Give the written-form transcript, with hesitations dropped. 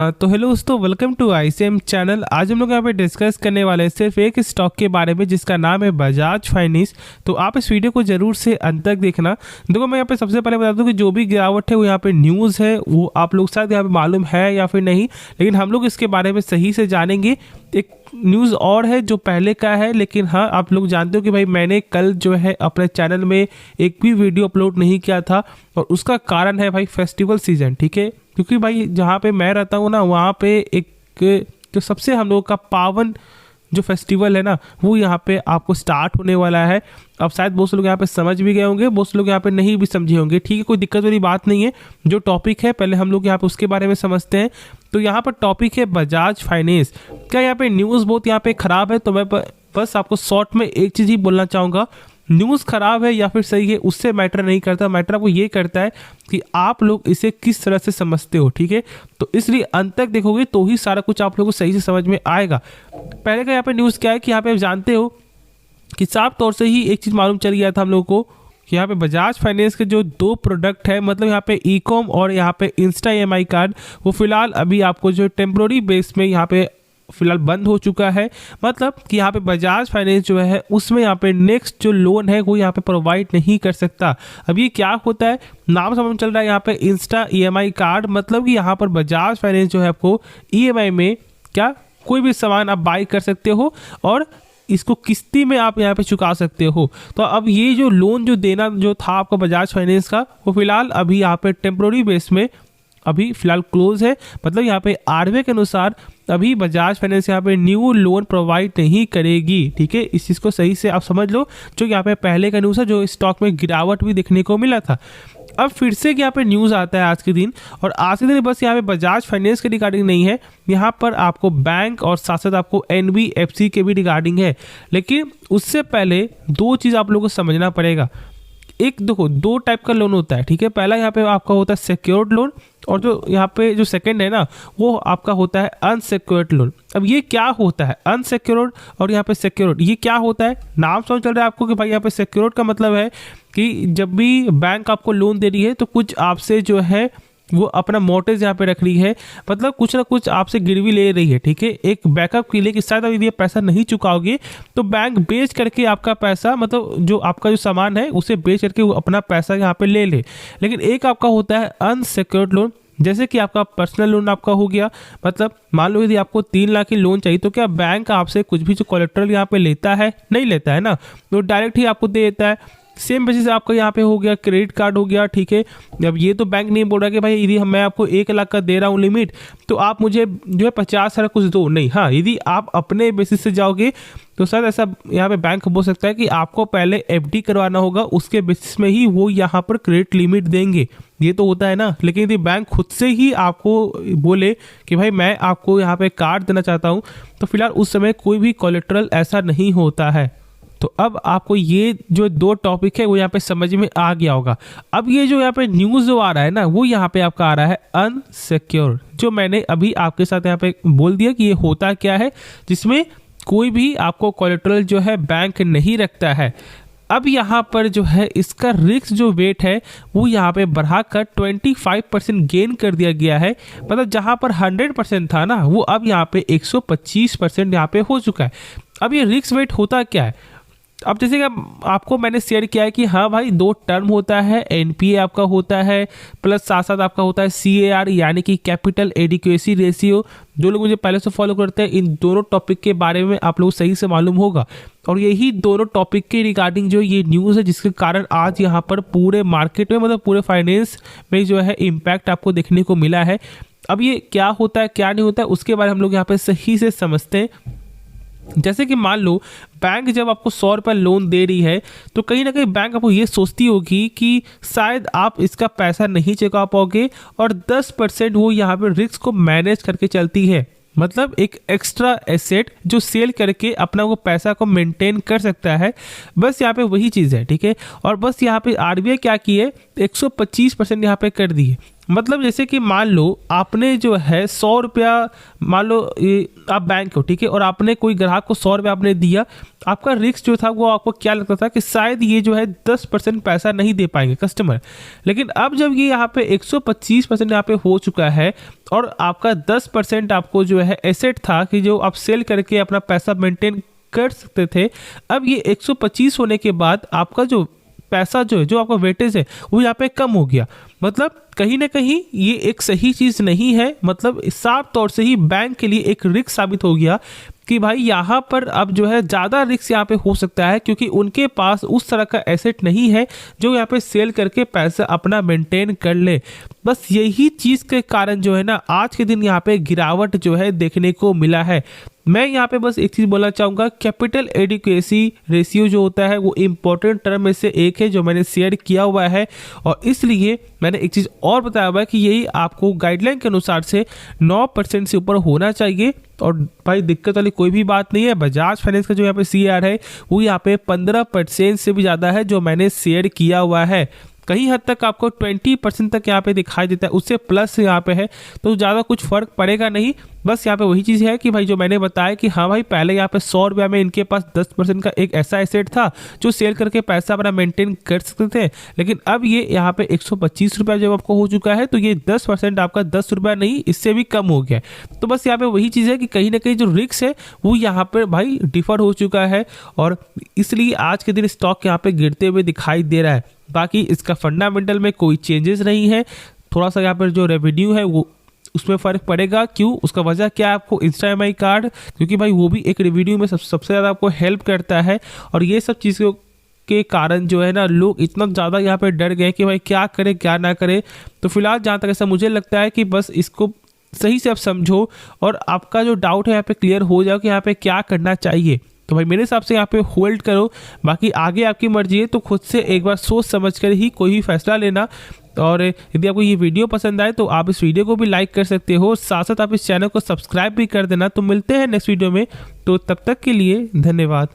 तो हेलो दोस्तों, welcome to ICM channel. आज हम लोग यहाँ पे डिस्कस करने वाले हैं सिर्फ एक स्टॉक के बारे में जिसका नाम है बजाज फाइनेंस। तो आप इस वीडियो को जरूर से अंत तक देखना। देखो, मैं यहाँ पे सबसे पहले बता दूं कि जो भी गिरावट है वो यहाँ पे न्यूज़ है, वो आप लोग शायद यहाँ पे मालूम है या फिर नहीं, लेकिन हम लोग इसके बारे में सही से जानेंगे। एक न्यूज़ और है जो पहले का है, लेकिन हाँ, आप लोग जानते हो कि भाई मैंने कल जो है अपने चैनल में एक भी वीडियो अपलोड नहीं किया था, और उसका कारण है भाई फेस्टिवल सीजन। ठीक है, क्योंकि भाई जहाँ पे मैं रहता हूँ ना, वहाँ पे एक जो सबसे हम लोगों का पावन जो फेस्टिवल है ना, वो यहाँ पे आपको स्टार्ट होने वाला है। अब शायद बहुत से लोग यहाँ पे समझ भी गए होंगे, बहुत से लोग यहाँ पे नहीं भी समझे होंगे। ठीक है, कोई दिक्कत वाली बात नहीं है। जो टॉपिक है पहले हम लोग यहाँ पे उसके बारे में समझते हैं। तो यहाँ पर टॉपिक है बजाज फाइनेंस। क्या यहाँ पे न्यूज़ बहुत यहाँ पे ख़राब है? तो मैं बस आपको शॉर्ट में एक चीज़ ही बोलना चाहूँगा, न्यूज़ ख़राब है या फिर सही है उससे मैटर नहीं करता। मैटर आपको ये करता है कि आप लोग इसे किस तरह से समझते हो। ठीक है, तो इसलिए अंत तक देखोगे तो ही सारा कुछ आप लोगों को सही से समझ में आएगा। पहले का यहाँ पे न्यूज़ क्या है कि यहाँ पे आप जानते हो कि साफ तौर से ही एक चीज़ मालूम चल गया था हम लोगों को कि यहाँ पे बजाज फाइनेंस के जो दो प्रोडक्ट है, मतलब यहाँ पे ई कॉम और यहाँ पे इंस्टा EMI कार्ड, वो फिलहाल अभी आपको जो टेम्प्रोरी बेस में यहाँ पे फिलहाल बंद हो चुका है। मतलब कि यहाँ पे बजाज फाइनेंस जो है उसमें यहाँ पे नेक्स्ट जो लोन है वो यहाँ पे प्रोवाइड नहीं कर सकता। अब ये क्या होता है, नाम समझ चल रहा है यहाँ पे इंस्टा EMI कार्ड, मतलब कि यहाँ पर बजाज फाइनेंस जो है आपको EMI में क्या कोई भी सामान आप बाई कर सकते हो और इसको किस्ती में आप यहाँ पे चुका सकते हो। तो अब ये जो लोन जो देना जो था आपका बजाज फाइनेंस का, वो फिलहाल अभी यहाँ पे टेम्प्रोरी बेस में अभी फिलहाल क्लोज है। मतलब यहाँ पे RBI के अनुसार अभी बजाज फाइनेंस यहाँ पे न्यू लोन प्रोवाइड नहीं करेगी। ठीक है, इस चीज़ को सही से आप समझ लो। जो यहाँ पे पहले का न्यूज़ है, जो स्टॉक में गिरावट भी देखने को मिला था, अब फिर से यहाँ पे न्यूज़ आता है आज के दिन। और आज के दिन बस यहाँ पे बजाज फाइनेंस के रिगार्डिंग नहीं है, यहाँ पर आपको बैंक और साथ साथ आपको NBFC के भी रिगार्डिंग है। लेकिन उससे पहले दो चीज़ आप लोगों को समझना पड़ेगा। एक देखो, दो टाइप का लोन होता है। ठीक है, पहला यहाँ पे आपका होता है सिक्योर्ड लोन, और जो यहाँ पे जो सेकंड है ना, वो आपका होता है अनसिक्योर्ड लोन। अब ये क्या होता है अनसिक्योर्ड और यहाँ पे सिक्योर्ड, ये क्या होता है? नाम समझ चल रहा है आपको कि भाई यहाँ पे सिक्योर्ड का मतलब है कि जब भी बैंक आपको लोन दे रही है तो कुछ आपसे जो है वो अपना मोर्टेज यहाँ पे रख रही है, मतलब कुछ ना कुछ आपसे गिरवी ले रही है। ठीक है, एक बैकअप के लिए कि शायद यदि ये पैसा नहीं चुकाओगे तो बैंक बेच करके आपका पैसा, मतलब जो आपका जो सामान है उसे बेच करके वो अपना पैसा यहाँ पे ले ले। लेकिन एक आपका होता है अनसिक्योर्ड लोन, जैसे कि आपका पर्सनल लोन आपका हो गया। मतलब मान लो यदि आपको 3 लाख की लोन चाहिए, तो क्या बैंक आपसे कुछ भी जो कोलेट्रल यहाँ पे लेता है? नहीं लेता है ना, तो डायरेक्ट ही आपको दे देता है। सेम बेसिस से आपका यहाँ पे हो गया क्रेडिट कार्ड हो गया। ठीक है, अब ये तो बैंक नहीं बोल रहा कि भाई यदि मैं आपको 1 लाख का दे रहा हूँ लिमिट, तो आप मुझे जो है 50,000 कुछ दो। नहीं, हाँ, यदि आप अपने बेसिस से जाओगे तो शायद ऐसा यहाँ पे बैंक बोल सकता है कि आपको पहले FD करवाना होगा, उसके बेसिस में ही वो यहाँ पर क्रेडिट लिमिट देंगे। ये तो होता है ना। लेकिन यदि बैंक खुद से ही आपको बोले कि भाई मैं आपको यहाँ पे कार्ड देना चाहता हूँ, तो फिलहाल उस समय कोई भी कोलेट्रल ऐसा नहीं होता है। तो अब आपको ये जो दो टॉपिक है वो यहाँ पे समझ में आ गया होगा। अब ये जो यहाँ पे न्यूज़ जो आ रहा है ना, वो यहाँ पे आपका आ रहा है अनसिक्योर, जो मैंने अभी आपके साथ यहाँ पे बोल दिया कि ये होता क्या है, जिसमें कोई भी आपको कोलेट्रल जो है बैंक नहीं रखता है। अब यहाँ पर जो है इसका रिस्क जो वेट है वो यहाँ पे बढ़ाकर 25% गेन कर दिया गया है। मतलब जहाँ पर 100% था ना, वो अब यहाँ पे 125% यहाँ पे हो चुका है। अब ये रिस्क वेट होता क्या है? अब जैसे कि आपको मैंने शेयर किया है कि हाँ भाई, 2 टर्म होता है, NPA आपका होता है, प्लस साथ साथ आपका होता है CAR यानी कि कैपिटल एडिक्वेसी रेशियो। जो लोग मुझे पहले से फॉलो करते हैं, इन दोनों टॉपिक के बारे में आप लोग सही से मालूम होगा। और यही दोनों टॉपिक के रिगार्डिंग जो ये न्यूज़ है, जिसके कारण आज यहाँ पर पूरे मार्केट में, मतलब पूरे फाइनेंस में जो है इम्पैक्ट आपको देखने को मिला है। अब ये क्या होता है क्या नहीं होता है, उसके बारे में हम लोग यहाँ पर सही से समझते हैं। जैसे कि मान लो बैंक जब आपको 100 रुपये लोन दे रही है, तो कहीं ना कहीं बैंक आपको ये सोचती होगी कि शायद आप इसका पैसा नहीं चुका पाओगे, और 10% वो यहाँ पे रिस्क को मैनेज करके चलती है। मतलब एक एक्स्ट्रा एसेट जो सेल करके अपना वो पैसा को मेंटेन कर सकता है। बस यहाँ पे वही चीज़ है। ठीक है, और बस यहाँ पे RBI क्या की है, 125% यहाँ पे कर दी है। मतलब जैसे कि मान लो आपने जो है 100 रुपया, मान लो आप बैंक हो, ठीक है, और आपने कोई ग्राहक को 100 रुपया आपने दिया। आपका रिस्क जो था वो आपको क्या लगता था कि शायद ये जो है 10% पैसा नहीं दे पाएंगे कस्टमर। लेकिन अब जब ये यहाँ पे 125% यहाँ पे हो चुका है और आपका 10% आपको जो है एसेट था कि जो आप सेल करके अपना पैसा मेंटेन कर सकते थे, अब ये 125 होने के बाद आपका जो पैसा जो है, जो आपका वेटेज है, वो यहाँ पे कम हो गया। मतलब कहीं ना कहीं ये एक सही चीज़ नहीं है। मतलब साफ तौर से ही बैंक के लिए एक रिस्क साबित हो गया कि भाई यहाँ पर अब जो है ज़्यादा रिस्क यहाँ पे हो सकता है, क्योंकि उनके पास उस तरह का एसेट नहीं है जो यहाँ पे सेल करके पैसा अपना मेंटेन कर ले। बस यही चीज़ के कारण जो है ना आज के दिन यहाँ पे गिरावट जो है देखने को मिला है। मैं यहाँ पे बस एक चीज़ बोलना चाहूँगा, कैपिटल एडिक्वेसी रेशियो जो होता है वो इम्पोर्टेंट टर्म में से एक है जो मैंने शेयर किया हुआ है, और इसलिए मैंने एक चीज़ और बताया हुआ है कि यही आपको गाइडलाइन के अनुसार से 9% से ऊपर होना चाहिए। और भाई दिक्कत वाली कोई भी बात नहीं है। बजाज फाइनेंस का जो यहाँ पे CAR है वो यहाँ पे 15% से भी ज़्यादा है जो मैंने शेयर किया हुआ है। कहीं हद तक आपको 20% तक यहाँ पे दिखाई देता है, उससे प्लस यहाँ पे है, तो ज़्यादा कुछ फर्क पड़ेगा नहीं। बस यहाँ पे वही चीज़ है कि भाई जो मैंने बताया कि हाँ भाई पहले यहाँ पे 100 रुपया में इनके पास 10% का एक ऐसा एसेट था जो सेल करके पैसा अपना मेंटेन कर सकते थे, लेकिन अब ये यहाँ पे 125 रुपया जब आपको हो चुका है तो ये 10% आपका 10 रुपया नहीं, इससे भी कम हो गया। तो बस यहाँ पे वही चीज़ है कि कहीं ना कहीं जो रिस्क है वो यहाँ पर भाई डिफर हो चुका है, और इसलिए आज के दिन स्टॉक यहाँ पे गिरते हुए दिखाई दे रहा है। बाकी इसका फंडामेंटल में कोई चेंजेस नहीं है। थोड़ा सा यहाँ पर जो रेवेन्यू है वो उसमें फ़र्क पड़ेगा। क्यों? उसका वजह क्या है? आपको इंस्टा EMI कार्ड, क्योंकि भाई वो भी एक रेवेन्यू में सबसे ज़्यादा आपको हेल्प करता है, और ये सब चीज़ों के कारण जो है ना लोग इतना ज़्यादा यहाँ पे डर गए कि भाई क्या करें क्या ना करें। तो फिलहाल जहाँ तक ऐसा मुझे लगता है कि बस इसको सही से आप समझो और आपका जो डाउट है यहाँ पे क्लियर हो जाए कि यहाँ पे क्या करना चाहिए। तो भाई मेरे हिसाब से यहाँ पे होल्ड करो, बाकी आगे आपकी मर्जी है, तो खुद से एक बार सोच समझ कर ही कोई भी फैसला लेना। और यदि आपको ये वीडियो पसंद आए तो आप इस वीडियो को भी लाइक कर सकते हो, साथ साथ आप इस चैनल को सब्सक्राइब भी कर देना। तो मिलते हैं नेक्स्ट वीडियो में, तो तब तक के लिए धन्यवाद।